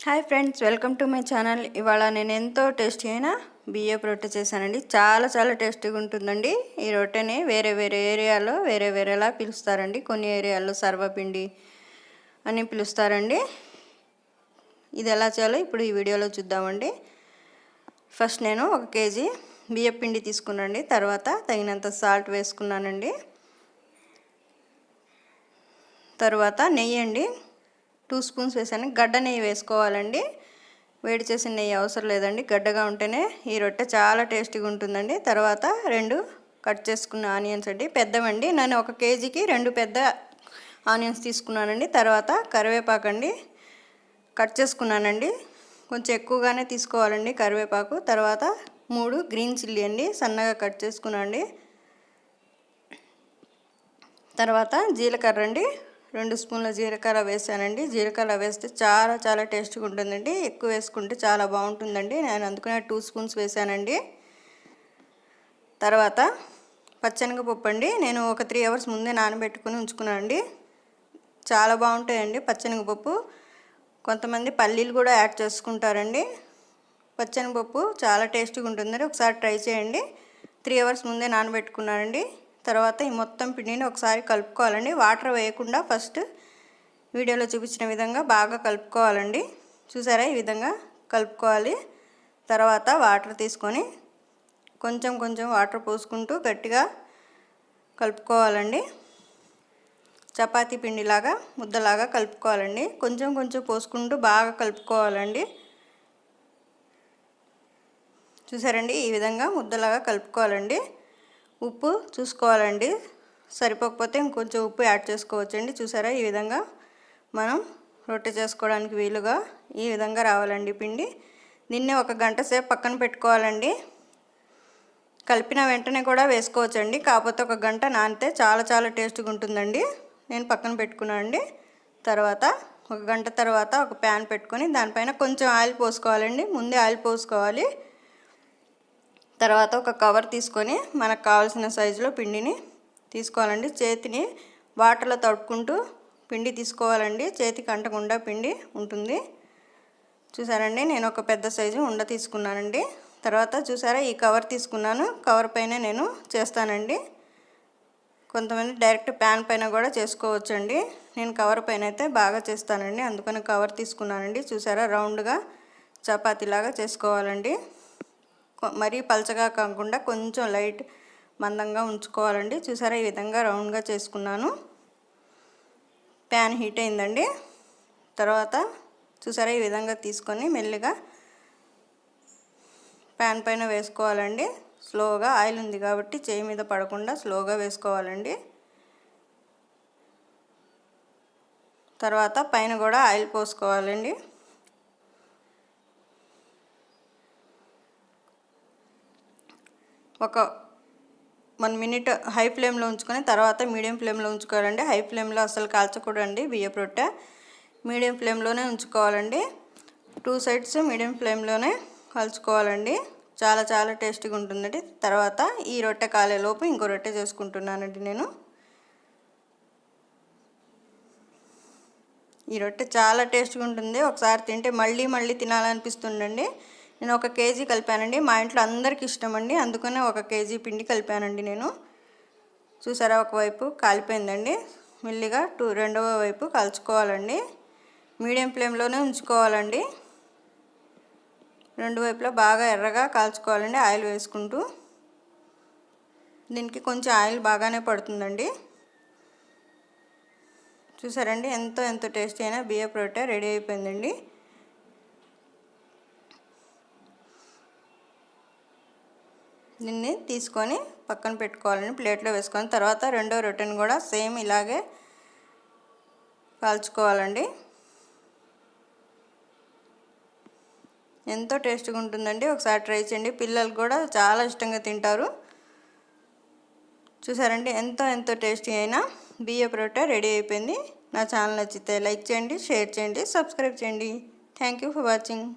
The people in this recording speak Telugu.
Hi friends, welcome to my channel. ఇవాళ నేను ఎంతో టేస్టీ అయిన బియ్యపు రొట్టె చేశానండి. చాలా టేస్టీగా ఉంటుందండి. ఈ రొట్టెని వేరే ఏరియాలో వేరేలా పిలుస్తారండి. కొన్ని ఏరియాల్లో సర్వపిండి అని పిలుస్తారండి. ఇది ఎలా చేయాలో ఇప్పుడు ఈ వీడియోలో చూద్దామండి. ఫస్ట్ నేను 1 కేజీ బియ్యపు పిండి తీసుకున్నానండి. తర్వాత తగినంత సాల్ట్ వేసుకున్నానండి. తర్వాత నెయ్యి అండి 2 స్పూన్స్ వేసాను. గడ్డ నెయ్యి వేసుకోవాలండి. వేడి చేసిన నెయ్యి అవసరం లేదండి. గడ్డగా ఉంటేనే ఈ రొట్టె చాలా టేస్టీగా ఉంటుందండి. తర్వాత 2 కట్ చేసుకున్న ఆనియన్స్ అండి, పెద్దవండి. నేను 1 కేజీకి 2 పెద్ద ఆనియన్స్ తీసుకున్నానండి. తర్వాత కరివేపాకు అండి కట్ చేసుకున్నానండి. కొంచెం ఎక్కువగానే తీసుకోవాలండి కరివేపాకు. తర్వాత 3 గ్రీన్ చిల్లీ అండి సన్నగా కట్ చేసుకున్నానండి. తర్వాత జీలకర్ర అండి 2 స్పూన్ల జీలకర్ర వేసానండి. జీలకర్ర వేస్తే చాలా టేస్టీగా ఉంటుందండి. ఎక్కువ వేసుకుంటే చాలా బాగుంటుందండి. నేను అందుకనే 2 స్పూన్స్ వేసానండి. తర్వాత పచ్చెనగపప్పు అండి నేను ఒక 3 అవర్స్ ముందే నానబెట్టుకుని ఉంచుకున్నానండి. చాలా బాగుంటాయండి పచ్చెనగపప్పు. కొంతమంది పల్లీలు కూడా యాడ్ చేసుకుంటారండి. పచ్చెనగపప్పు చాలా టేస్టీగా ఉంటుందండి. ఒకసారి ట్రై చేయండి. 3 అవర్స్ ముందే నానబెట్టుకున్నానండి. తర్వాత ఈ మొత్తం పిండిని ఒకసారి కలుపుకోవాలండి. వాటర్ వేయకుండా ఫస్ట్ వీడియోలో చూపించిన విధంగా బాగా కలుపుకోవాలండి. చూసారా, ఈ విధంగా కలుపుకోవాలి. తర్వాత వాటర్ తీసుకొని కొంచెం వాటర్ పోసుకుంటూ గట్టిగా కలుపుకోవాలండి. చపాతీ పిండిలాగా ముద్దలాగా కలుపుకోవాలండి. కొంచెం పోసుకుంటూ బాగా కలుపుకోవాలండి. చూసారండి, ఈ విధంగా ముద్దలాగా కలుపుకోవాలండి. ఉప్పు చూసుకోవాలండి. సరిపోకపోతే ఇంకొంచెం ఉప్పు యాడ్ చేసుకోవచ్చండి. చూసారా, ఈ విధంగా మనం రొట్టె చేసుకోవడానికి వీలుగా ఈ విధంగా రావాలండి పిండి. దీన్ని 1 గంట సేపు పక్కన పెట్టుకోవాలండి. కలిపిన వెంటనే కూడా వేసుకోవచ్చండి. కాకపోతే 1 గంట నానితే చాలా టేస్ట్గా ఉంటుందండి. నేను పక్కన పెట్టుకున్నానండి. తర్వాత 1 గంట తర్వాత ఒక ప్యాన్ పెట్టుకొని దానిపైన కొంచెం ఆయిల్ పోసుకోవాలండి. ముందే ఆయిల్ పోసుకోవాలి. తర్వాత ఒక కవర్ తీసుకొని మనకు కావాల్సిన సైజులో పిండిని తీసుకోవాలండి. చేతిని వాటర్లో తడుపుకుంటూ పిండి తీసుకోవాలండి. చేతికి అంటకుండా పిండి ఉంటుంది. చూసారండి, నేను ఒక పెద్ద సైజు ఉండ తీసుకున్నానండి. తర్వాత చూసారా, ఈ కవర్ తీసుకున్నాను. కవర్ పైన నేను చేస్తానండి. కొంతమంది డైరెక్ట్ ప్యాన్ పైన కూడా చేసుకోవచ్చండి. నేను కవర్ పైన అయితే బాగా చేస్తానండి. అందుకని కవర్ తీసుకున్నానండి. చూసారా, రౌండ్గా చపాతీలాగా చేసుకోవాలండి. మరీ పలచగా కాకుండా కొంచెం లైట్ మందంగా ఉంచుకోవాలండి. చూసారా, ఈ విధంగా రౌండ్గా చేసుకున్నాను. ప్యాన్ హీట్ అయిందండి. తర్వాత చూసారా, ఈ విధంగా తీసుకొని మెల్లిగా ప్యాన్ పైన వేసుకోవాలండి. స్లోగా, ఆయిల్ ఉంది కాబట్టి చేయి మీద పడకుండా స్లోగా వేసుకోవాలండి. తర్వాత పైన కూడా ఆయిల్ పోసుకోవాలండి. ఒక 1 మినిట్ హై ఫ్లేమ్లో ఉంచుకొని తర్వాత మీడియం ఫ్లేమ్లో ఉంచుకోవాలండి. హై ఫ్లేమ్లో అసలు కాల్చకూడదండి. బియ్యపు రొట్టె మీడియం ఫ్లేమ్లోనే ఉంచుకోవాలండి. 2 సైడ్స్ మీడియం ఫ్లేమ్లోనే కాల్చుకోవాలండి. చాలా టేస్టీగా ఉంటుందండి. తర్వాత ఈ రొట్టె కాలేలోపు ఇంకో రొట్టె చేసుకుంటున్నానండి నేను. ఈ రొట్టె చాలా టేస్ట్గా ఉంటుంది. ఒకసారి తింటే మళ్ళీ తినాలనిపిస్తుందండి. నేను 1 కేజీ కలిపానండి. మా ఇంట్లో అందరికీ ఇష్టం అండి. అందుకనే 1 కేజీ పిండి కలిపానండి నేను. చూసారా, ఒకవైపు కాలిపోయిందండి. మెల్లిగా రెండవ వైపు కాల్చుకోవాలండి. మీడియం ఫ్లేమ్లోనే ఉంచుకోవాలండి. 2 వైపులా బాగా ఎర్రగా కాల్చుకోవాలండి ఆయిల్ వేసుకుంటూ. దీనికి కొంచెం ఆయిల్ బాగానే పడుతుందండి. చూసారండి, ఎంతో టేస్టీ అయిన బియ్యపు రొట్టె రెడీ అయిపోయిందండి. దీన్ని తీసుకొని పక్కన పెట్టుకోవాలండి. ప్లేట్లో వేసుకొని తర్వాత రెండో రొట్టెని కూడా సేమ్ ఇలాగే కాల్చుకోవాలండి. ఎంతో టేస్ట్గా ఉంటుందండి. ఒకసారి ట్రై చేయండి. పిల్లలు కూడా చాలా ఇష్టంగా తింటారు. చూసారండి, ఎంతో టేస్టీ అయిన బియ్యపు రొట్టె రెడీ అయిపోయింది. నా ఛానల్ నచ్చితే లైక్ చేయండి, షేర్ చేయండి, సబ్స్క్రైబ్ చేయండి. Thank you for watching.